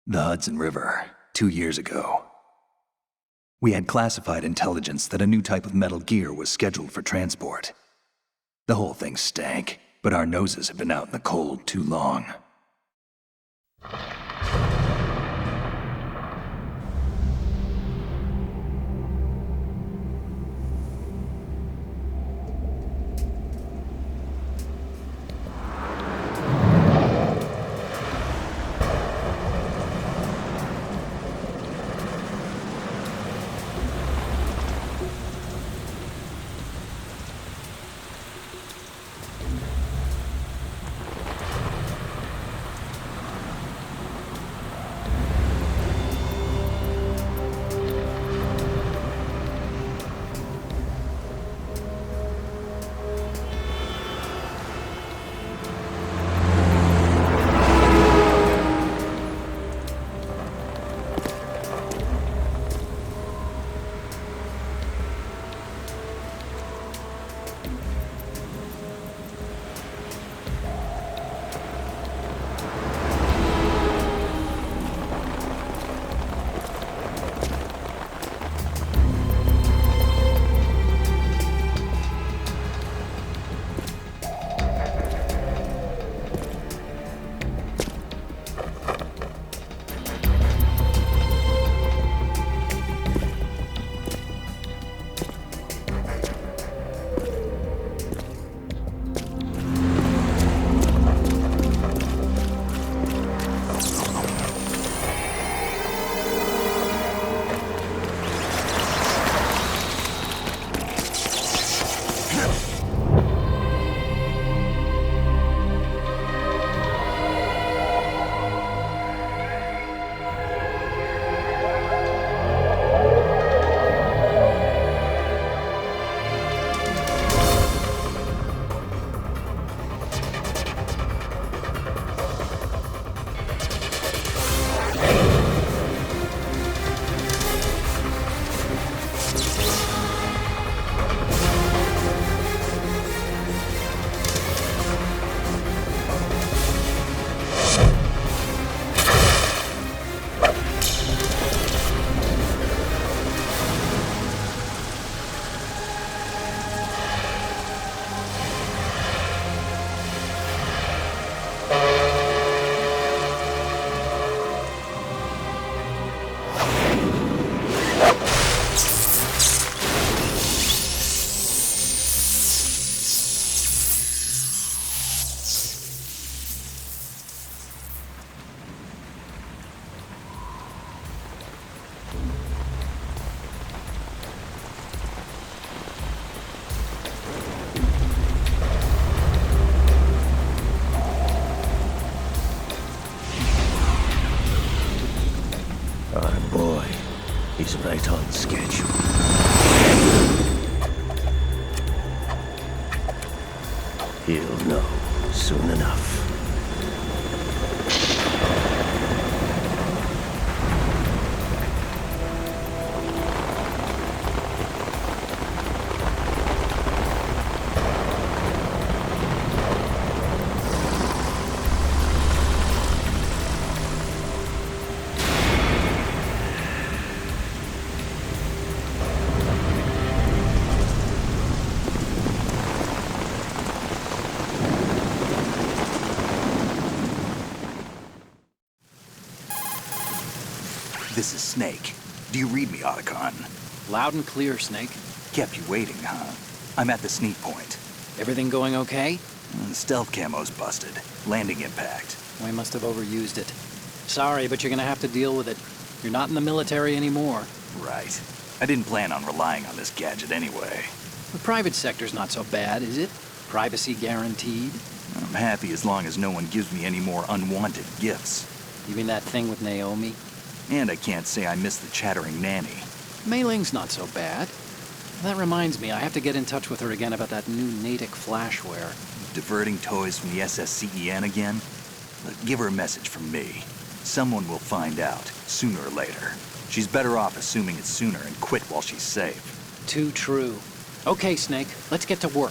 The Hudson River, 2 years ago. We had classified intelligence that a new type of metal gear was scheduled for transport. The whole thing stank, but our noses had been out in the cold too long. Our boy is right on schedule. He'll know soon enough. This is Snake. Do you read me, Otacon? Loud and clear, Snake. Kept you waiting, huh? I'm at the sneak point. Everything going okay? Stealth camo's busted. Landing impact. We must have overused it. Sorry, but you're gonna have to deal with it. You're not in the military anymore. Right. I didn't plan on relying on this gadget anyway. The private sector's not so bad, is it? Privacy guaranteed? I'm happy as long as no one gives me any more unwanted gifts. You mean that thing with Naomi? And I can't say I miss the chattering nanny. Mei Ling's not so bad. That reminds me, I have to get in touch with her again about that new Natick flashware. Diverting toys from the SSCEN again? Look, give her a message from me. Someone will find out, sooner or later. She's better off assuming it's sooner and quit while she's safe. Too true. Okay, Snake, let's get to work.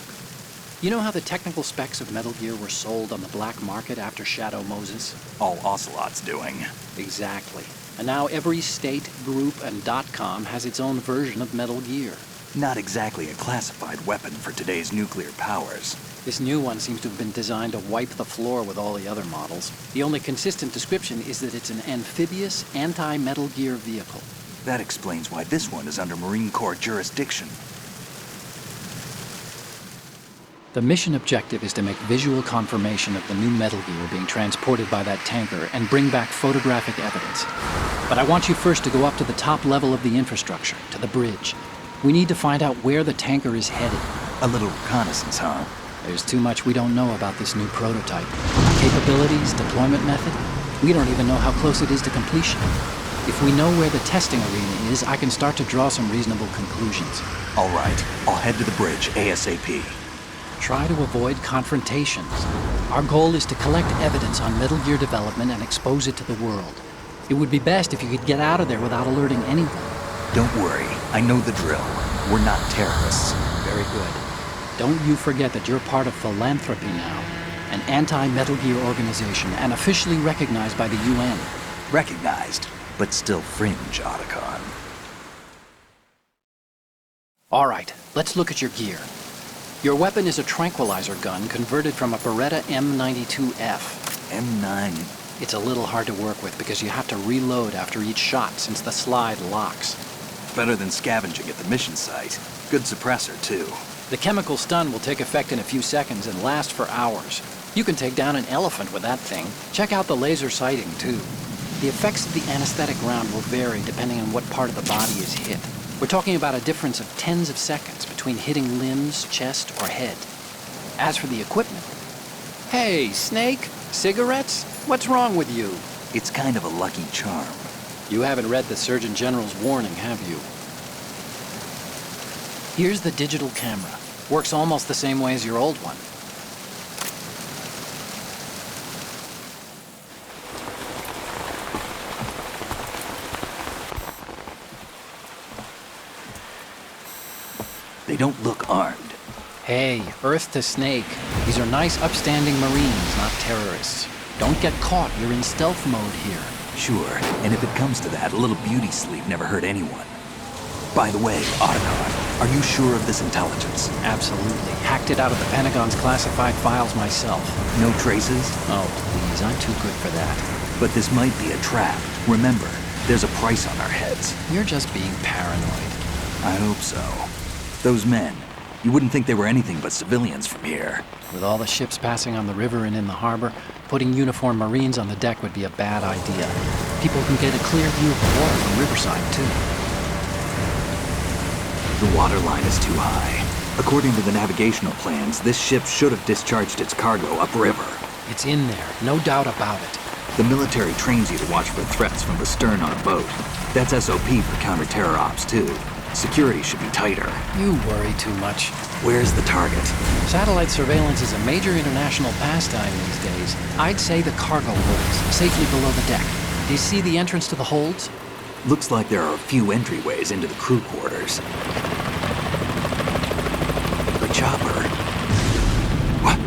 You know how the technical specs of Metal Gear were sold on the black market after Shadow Moses? All Ocelot's doing. Exactly. And now every state, group, and .com has its own version of Metal Gear. Not exactly a classified weapon for today's nuclear powers. This new one seems to have been designed to wipe the floor with all the other models. The only consistent description is that it's an amphibious, anti-Metal Gear vehicle. That explains why this one is under Marine Corps jurisdiction. The mission objective is to make visual confirmation of the new Metal Gear being transported by that tanker and bring back photographic evidence. But I want you first to go up to the top level of the infrastructure, to the bridge. We need to find out where the tanker is headed. A little reconnaissance, huh? There's too much we don't know about this new prototype. Capabilities, deployment method. We don't even know how close it is to completion. If we know where the testing arena is, I can start to draw some reasonable conclusions. All right, I'll head to the bridge ASAP. Try to avoid confrontations. Our goal is to collect evidence on Metal Gear development and expose it to the world. It would be best if you could get out of there without alerting anyone. Don't worry, I know the drill. We're not terrorists. Very good. Don't you forget that you're part of Philanthropy now, an anti-Metal Gear organization and officially recognized by the UN. Recognized, but still fringe, Otacon. All right, let's look at your gear. Your weapon is a tranquilizer gun converted from a Beretta M92F. M9. It's a little hard to work with because you have to reload after each shot since the slide locks. Better than scavenging at the mission site. Good suppressor, too. The chemical stun will take effect in a few seconds and last for hours. You can take down an elephant with that thing. Check out the laser sighting, too. The effects of the anesthetic round will vary depending on what part of the body is hit. We're talking about a difference of tens of seconds between hitting limbs, chest, or head. As for the equipment... Hey, Snake? Cigarettes? What's wrong with you? It's kind of a lucky charm. You haven't read the Surgeon General's warning, have you? Here's the digital camera. Works almost the same way as your old one. They don't look armed. Hey, Earth to Snake. These are nice, upstanding Marines, not terrorists. Don't get caught. You're in stealth mode here. Sure, and if it comes to that, a little beauty sleep never hurt anyone. By the way, Otacon, are you sure of this intelligence? Absolutely. Hacked it out of the Pentagon's classified files myself. No traces? Oh, please, I'm too good for that. But this might be a trap. Remember, there's a price on our heads. You're just being paranoid. I hope so. Those men, you wouldn't think they were anything but civilians from here. With all the ships passing on the river and in the harbor, putting uniformed Marines on the deck would be a bad idea. People can get a clear view of the water from Riverside, too. The water line is too high. According to the navigational plans, this ship should have discharged its cargo upriver. It's in there, no doubt about it. The military trains you to watch for threats from the stern on a boat. That's SOP for counter-terror ops, too. Security should be tighter. You worry too much. Where's the target? Satellite surveillance is a major international pastime these days. I'd say the cargo holds, safely below the deck. Do you see the entrance to the holds? Looks like there are a few entryways into the crew quarters. The chopper. What?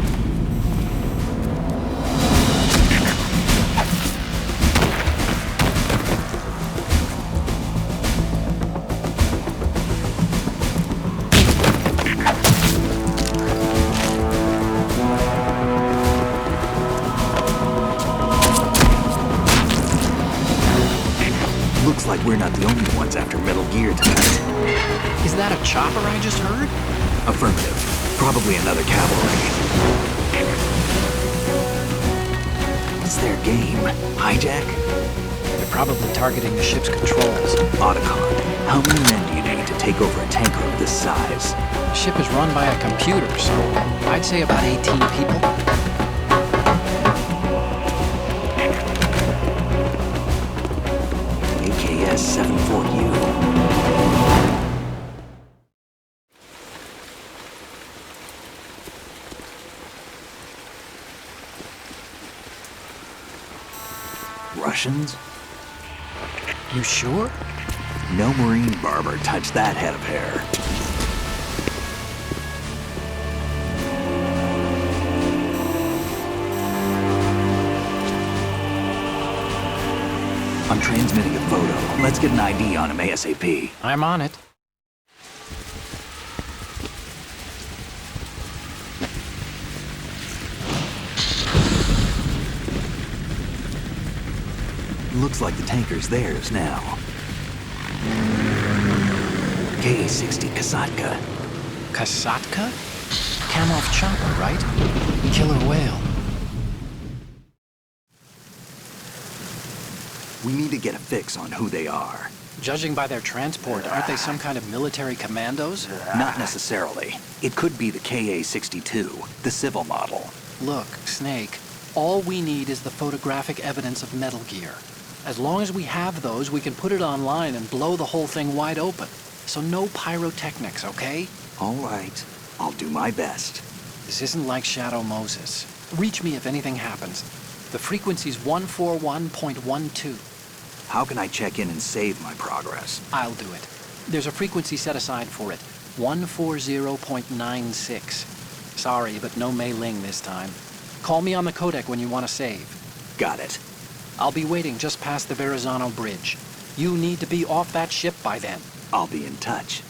Looks like we're not the only ones after Metal Gear tonight. Is that a chopper I just heard? Affirmative. Probably another cavalry. What's their game? Hijack? They're probably targeting the ship's controls. Otacon, how many men do you need to take over a tanker of this size? The ship is run by a computer, so I'd say about 18 people. AKS 74U. Russians? You sure? No Marine barber touched that head of hair. photo. Let's get an ID on him ASAP. I'm on it. Looks like the tanker's theirs now. K-60 Kasatka. Kasatka? Kamov chopper, right? Killer whale. We need to get a fix on who they are. Judging by their transport, aren't they some kind of military commandos? Not necessarily. It could be the KA-62, the civil model. Look, Snake, all we need is the photographic evidence of Metal Gear. As long as we have those, we can put it online and blow the whole thing wide open. So no pyrotechnics, okay? All right. I'll do my best. This isn't like Shadow Moses. Reach me if anything happens. The frequency's 141.12. How can I check in and save my progress? I'll do it. There's a frequency set aside for it. 140.96. Sorry, but no Mei Ling this time. Call me on the codec when you want to save. Got it. I'll be waiting just past the Verrazano Bridge. You need to be off that ship by then. I'll be in touch.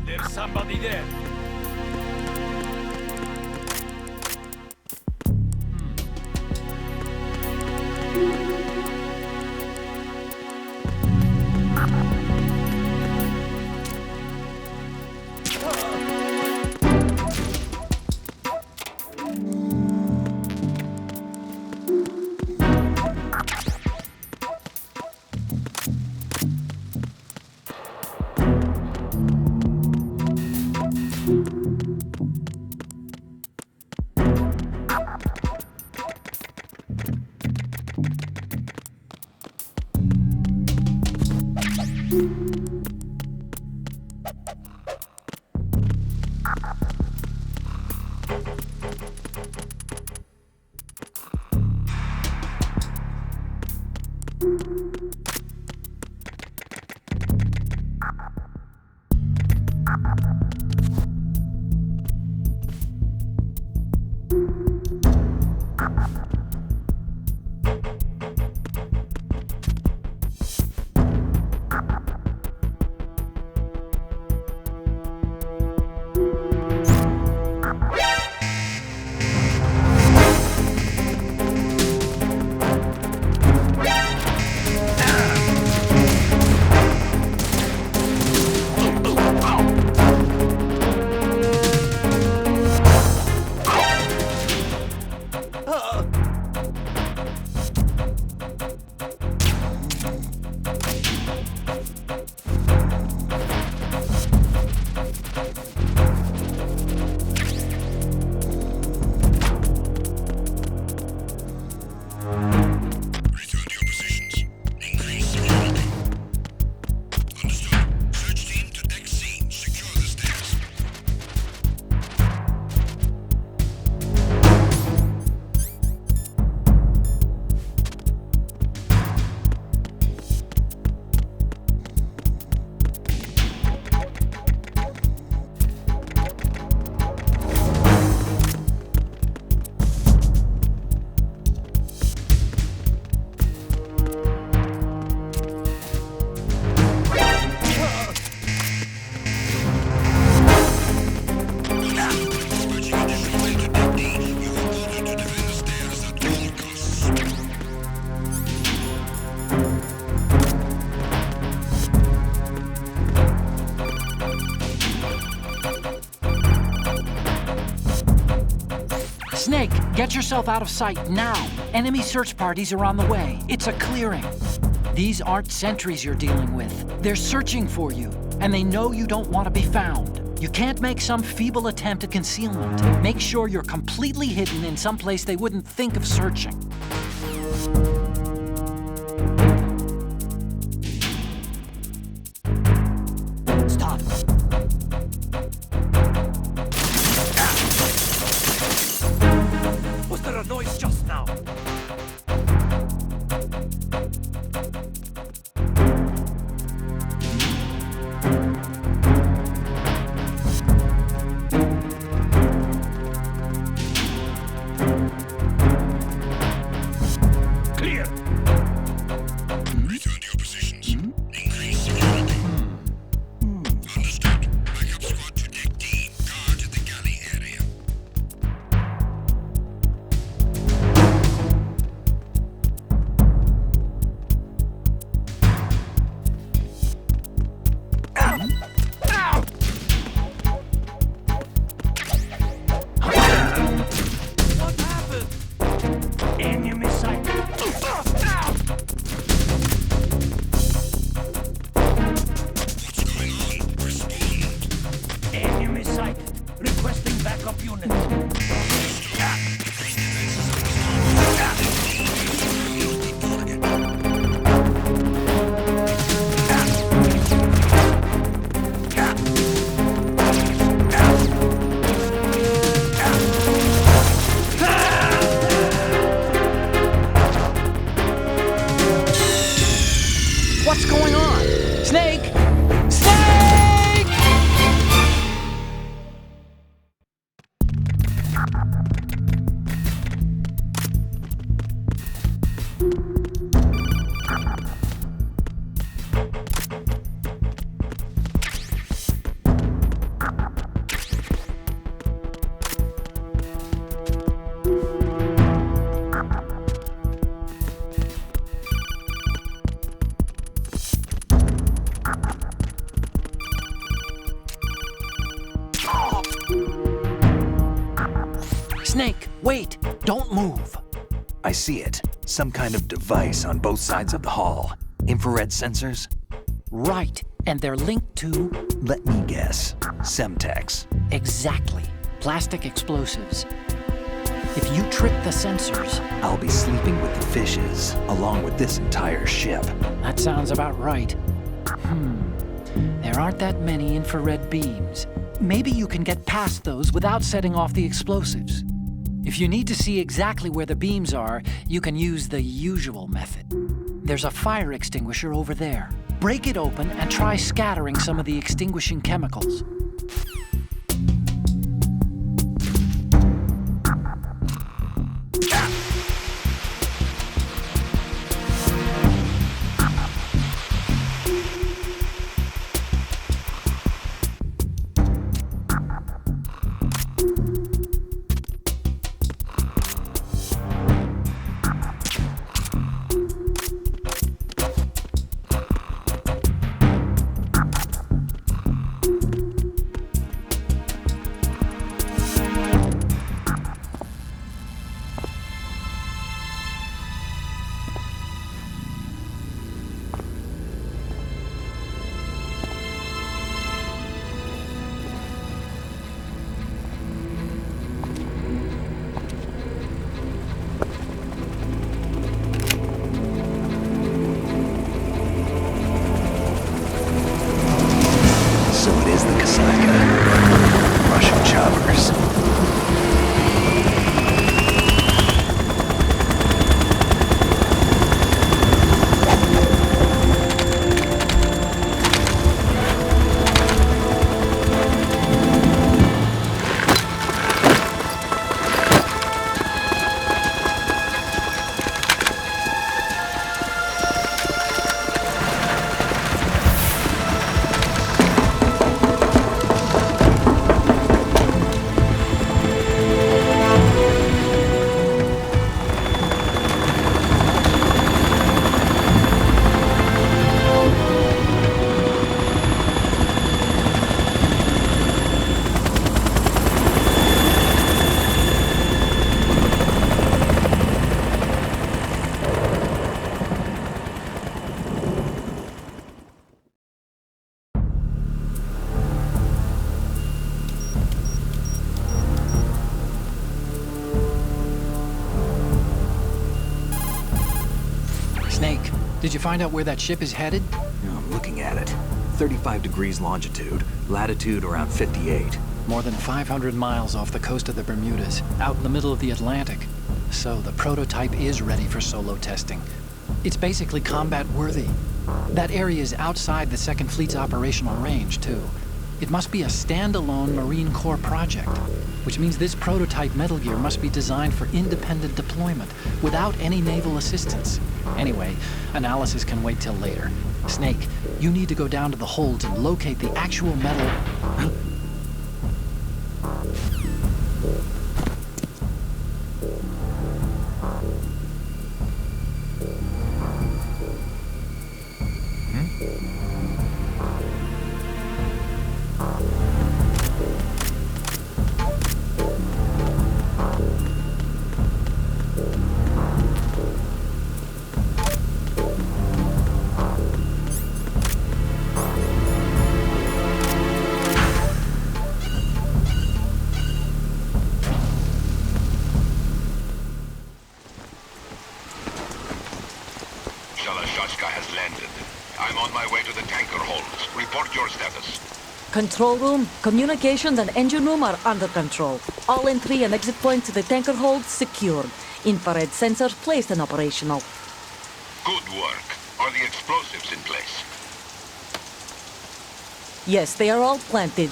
There's somebody there. Snake, get yourself out of sight now. Enemy search parties are on the way. It's a clearing. These aren't sentries you're dealing with. They're searching for you, and they know you don't want to be found. You can't make some feeble attempt at concealment. Make sure you're completely hidden in some place they wouldn't think of searching. Stop. Was there a noise just now? Snake, wait! Don't move! I see it. Some kind of device on both sides of the hall. Infrared sensors? Right, and they're linked to... Let me guess. Semtex. Exactly. Plastic explosives. If you trip the sensors... I'll be sleeping with the fishes, along with this entire ship. That sounds about right. There aren't that many infrared beams. Maybe you can get past those without setting off the explosives. If you need to see exactly where the beams are, you can use the usual method. There's a fire extinguisher over there. Break it open and try scattering some of the extinguishing chemicals. So it is the Kasatka. Russian choppers. Snake, did you find out where that ship is headed? I'm looking at it. 35 degrees longitude, latitude around 58. More than 500 miles off the coast of the Bermudas, out in the middle of the Atlantic. So the prototype is ready for solo testing. It's basically combat-worthy. That area is outside the Second Fleet's operational range, too. It must be a standalone Marine Corps project, which means this prototype Metal Gear must be designed for independent deployment, without any naval assistance. Anyway, analysis can wait till later. Snake, you need to go down to the holds and locate the actual metal... Shalashaska has landed. I'm on my way to the tanker holds. Report your status. Control room, communications and engine room are under control. All entry and exit points to the tanker hold secured. Infrared sensors placed and operational. Good work. Are the explosives in place? Yes, they are all planted.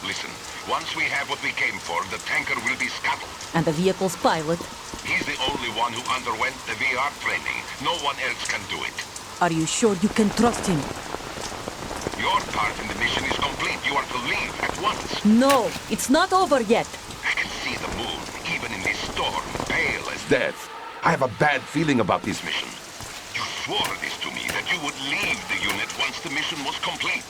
Listen, once we have what we came for, the tanker will be scuttled. and the vehicle's pilot. He's the only one who underwent the VR training. No one else can do it. Are you sure you can trust him? Your part in the mission is complete. You are to leave at once. No, it's not over yet. I can see the moon, even in this storm, pale as death. I have a bad feeling about this mission. You swore this to me, that you would leave the unit once the mission was complete.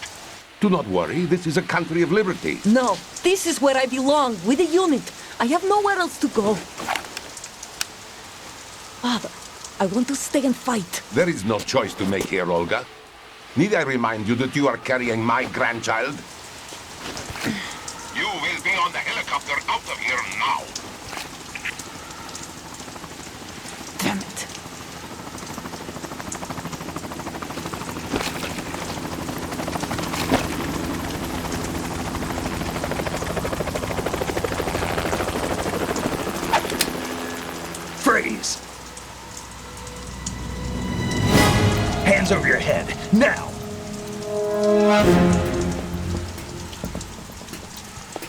Do not worry, this is a country of liberty. No, this is where I belong, with the unit. I have nowhere else to go. Father, I want to stay and fight. There is no choice to make here, Olga. Need I remind you that you are carrying my grandchild? You will be on the helicopter out of here now. Damn it. Freeze! Hands over your head, now!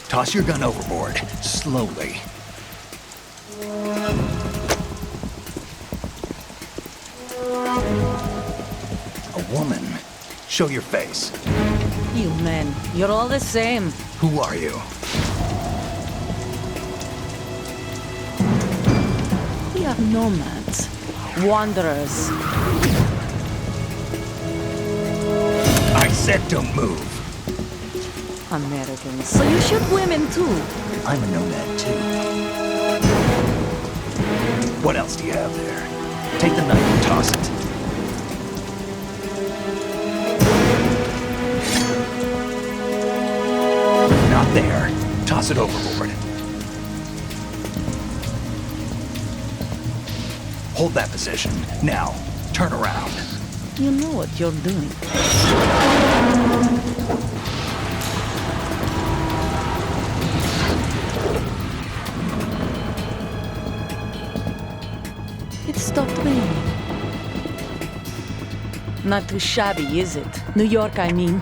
Toss your gun overboard, slowly. A woman. Show your face. You men, you're all the same. Who are you? We are nomads, wanderers. I said don't move. Americans, so you shoot women too. I'm a nomad too. What else do you have there? Take the knife and toss it. Not there. Toss it overboard. Hold that position. Now, turn around. You know what you're doing. It stopped raining. Not too shabby, is it? New York, I mean.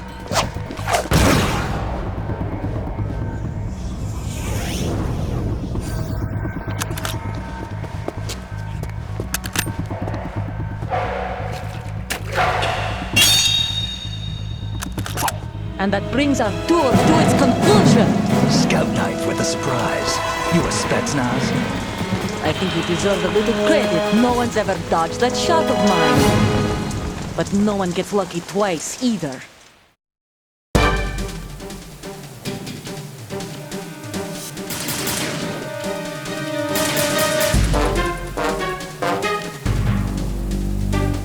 And that brings our tour to its conclusion. Scout knife with a surprise. You a Spetsnaz? I think you deserve a little credit. No one's ever dodged that shot of mine. But no one gets lucky twice, either.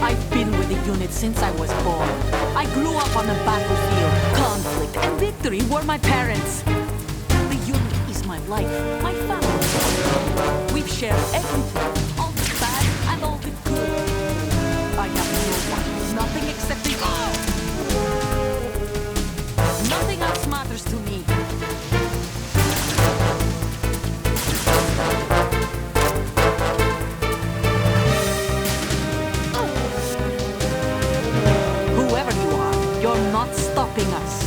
I've been with the unit since I was born. I grew up on the battlefield. Conflict and victory were my parents. The unit is my life, my family. We've shared everything, all the bad and all the good. I have no one, nothing except the Nothing else matters to me. Whoever you are, you're not stopping us.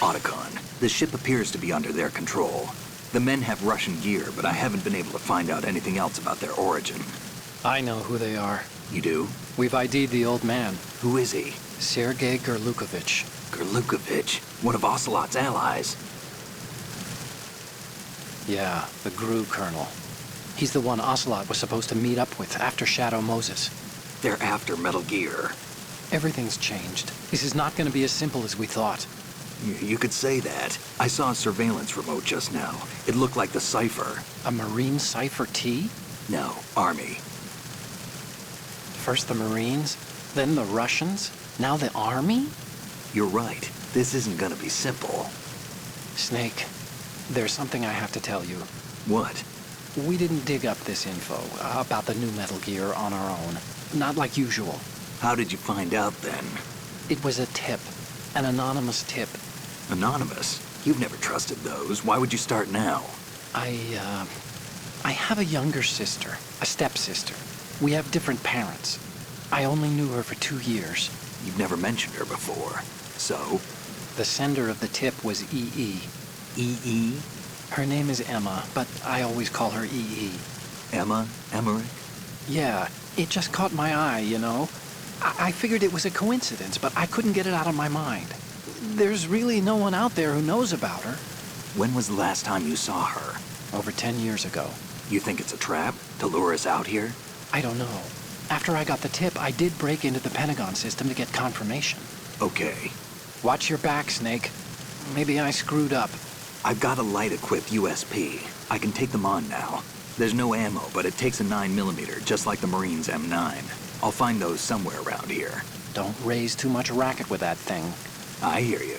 Otacon, the ship appears to be under their control. The men have Russian gear, but I haven't been able to find out anything else about their origin. I know who they are. You do? We've ID'd the old man, Who is he? Sergei Gerlukovich. Gerlukovich, one of Ocelot's allies. Yeah, the GRU colonel. He's the one Ocelot was supposed to meet up with after Shadow Moses. They're after Metal Gear. Everything's changed. This is not going to be as simple as we thought. You could say that. I saw a surveillance remote just now. It looked like the Cypher. A Marine Cypher T? No, Army. First the Marines, then the Russians, now the Army? You're right. This isn't gonna be simple. Snake, there's something I have to tell you. What? We didn't dig up this info about the new Metal Gear on our own. Not like usual. How did you find out then? It was a tip. An anonymous tip. Anonymous? You've never trusted those. Why would you start now? I have a younger sister, a stepsister. We have different parents. I only knew her for 2 years. You've never mentioned her before. So? The sender of the tip was EE. EE? Her name is Emma, but I always call her EE. Emma? Emmerich? Yeah, it just caught my eye, you know? I figured it was a coincidence, but I couldn't get it out of my mind. There's really no one out there who knows about her. When was the last time you saw her? Over 10 years ago. You think it's a trap? To lure us out here? I don't know. After I got the tip, I did break into the Pentagon system to get confirmation. Okay. Watch your back, Snake. Maybe I screwed up. I've got a light-equipped USP. I can take them on now. There's no ammo, but it takes a 9mm, just like the Marines' M9. I'll find those somewhere around here. Don't raise too much racket with that thing. I hear you.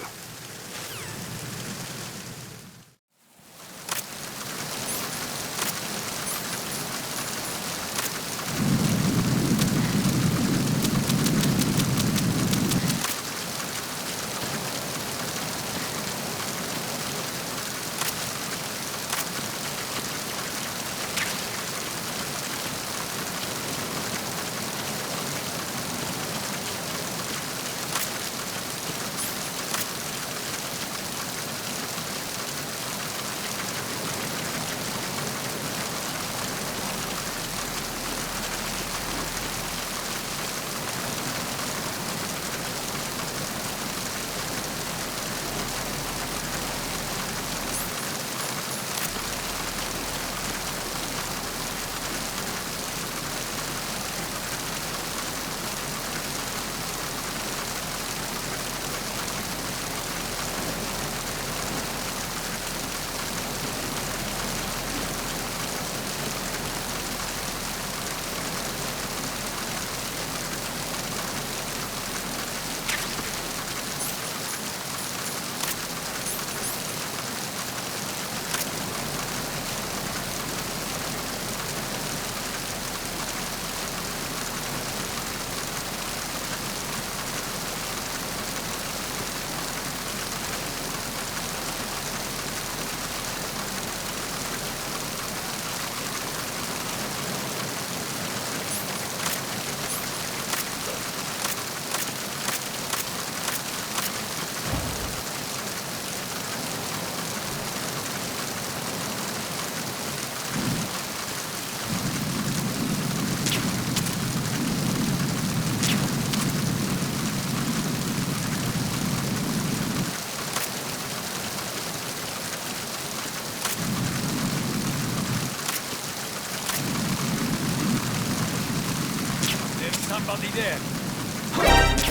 There's somebody there.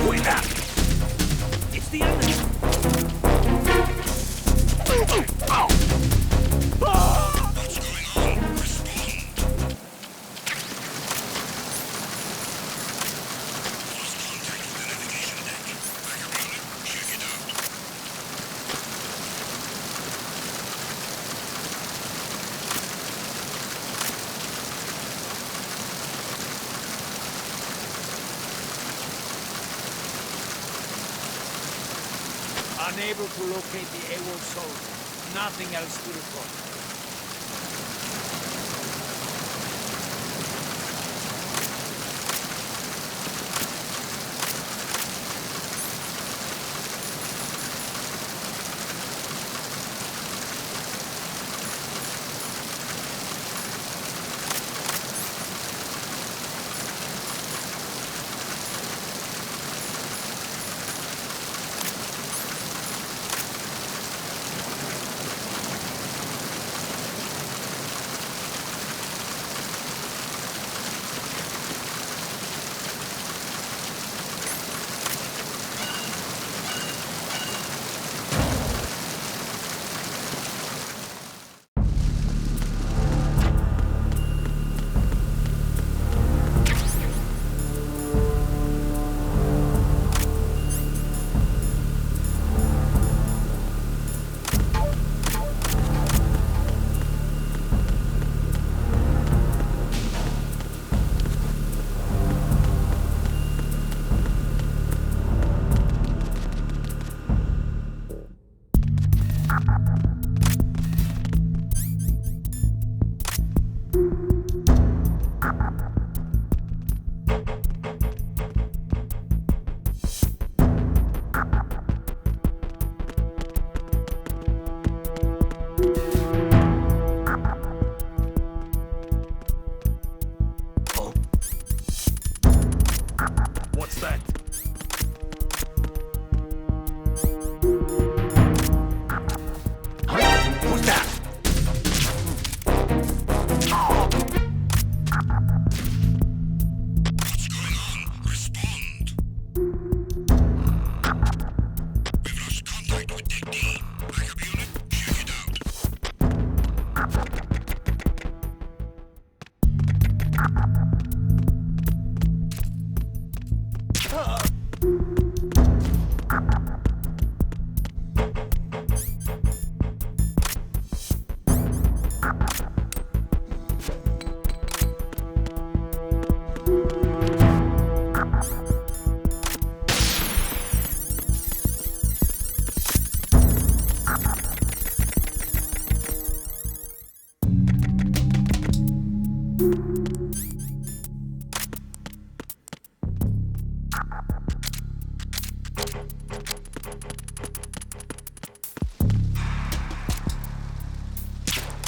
Wait up! It's the enemy. Unable to locate the AWOL soldier. Nothing else to report.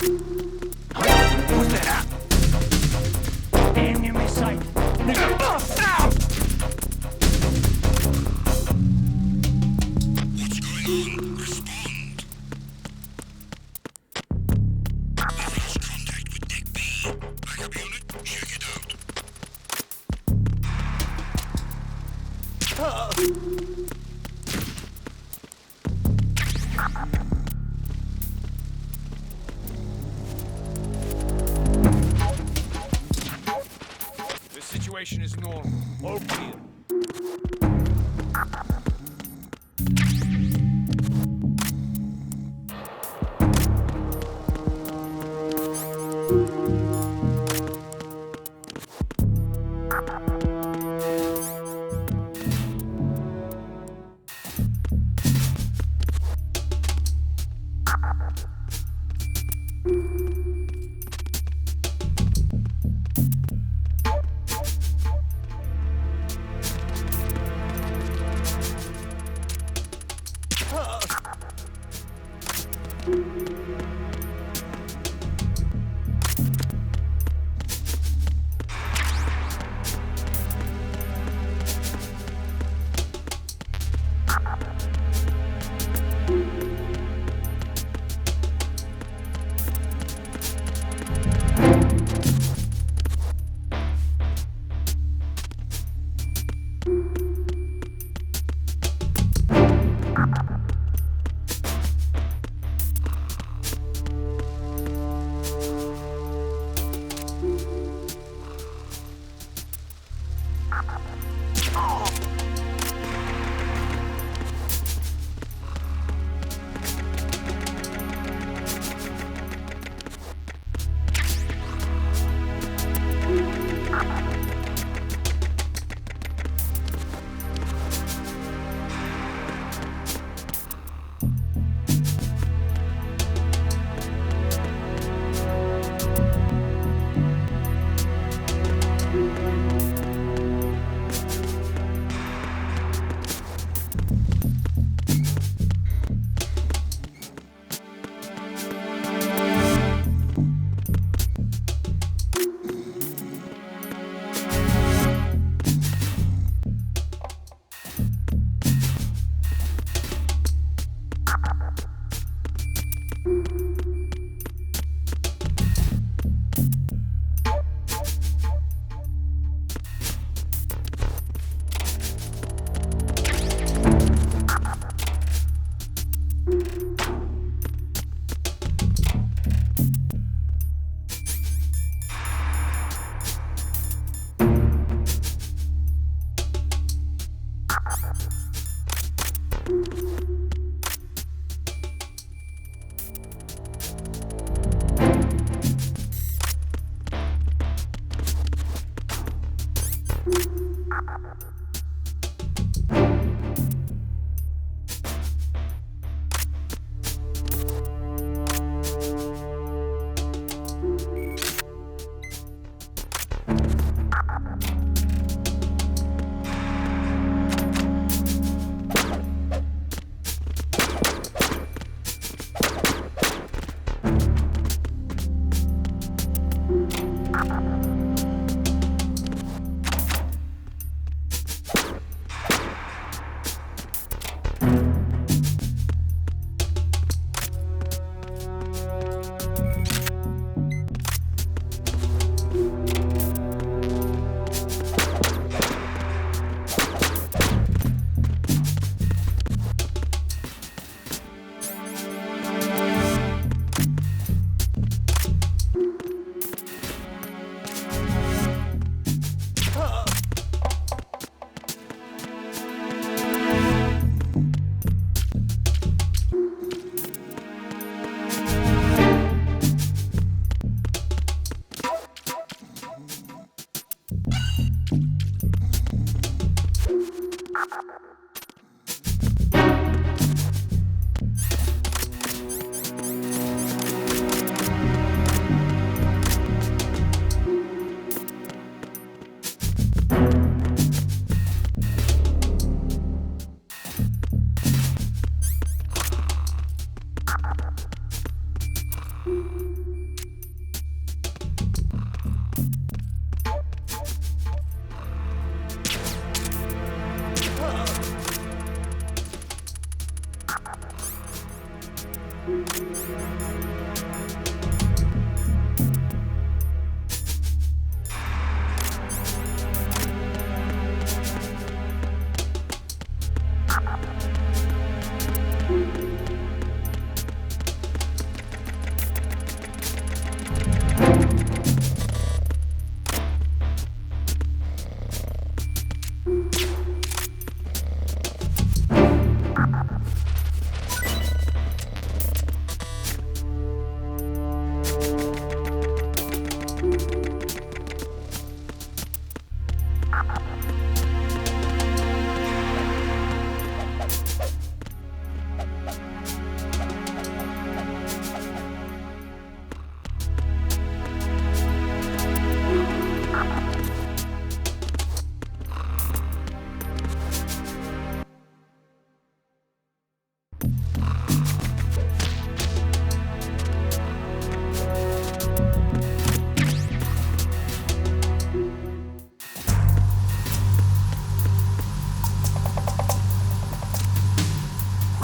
Who's that? Enemy sight. Ow! What's going on? Respond. We've lost contact with Deck B. Backup unit, check it out. The situation is normal. All clear.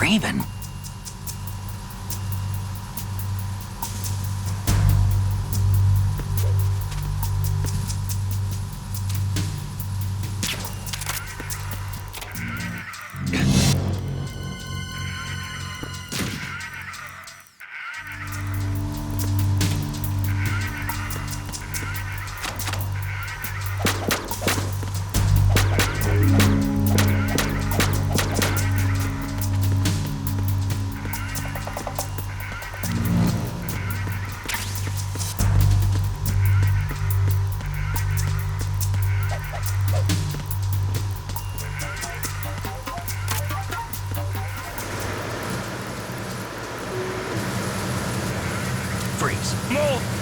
Raven? Freeze. Move!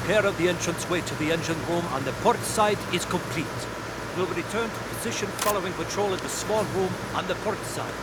Repair of the entranceway to the engine room on the port side is complete. We'll return to position following patrol in the small room on the port side.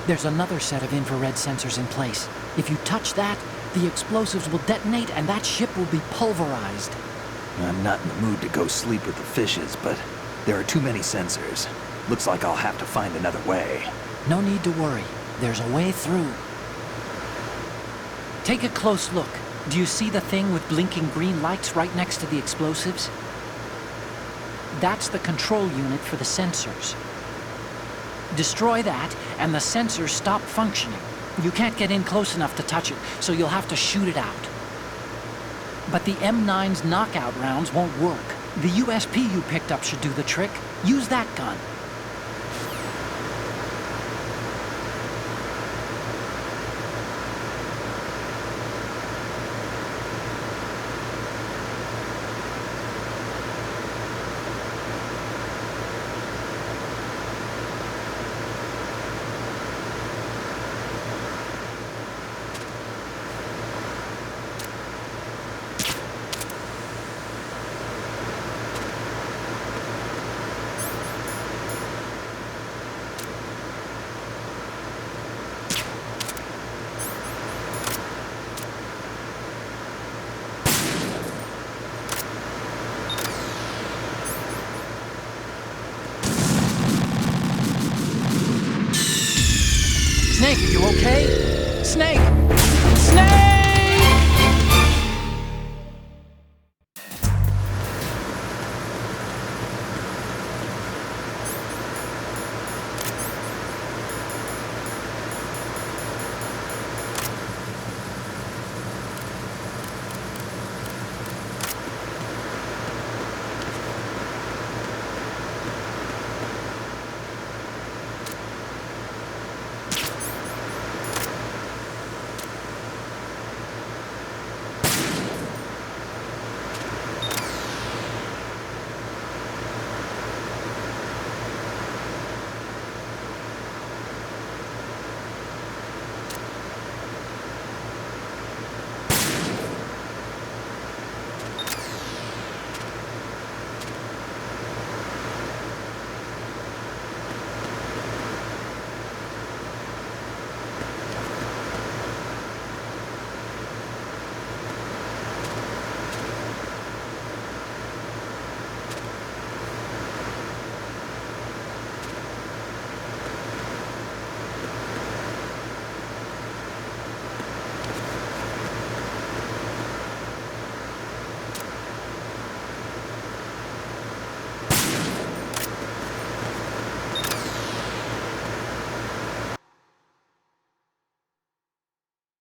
There's another set of infrared sensors in place. If you touch that, the explosives will detonate and that ship will be pulverized. I'm not in the mood to go sleep with the fishes, but there are too many sensors. Looks like I'll have to find another way. No need to worry. There's a way through. Take a close look. Do you see the thing with blinking green lights right next to the explosives? That's the control unit for the sensors. Destroy that, and the sensors stop functioning. You can't get in close enough to touch it, so you'll have to shoot it out. But the M9's knockout rounds won't work. The USP you picked up should do the trick. Use that gun. Snake, are you okay? Snake!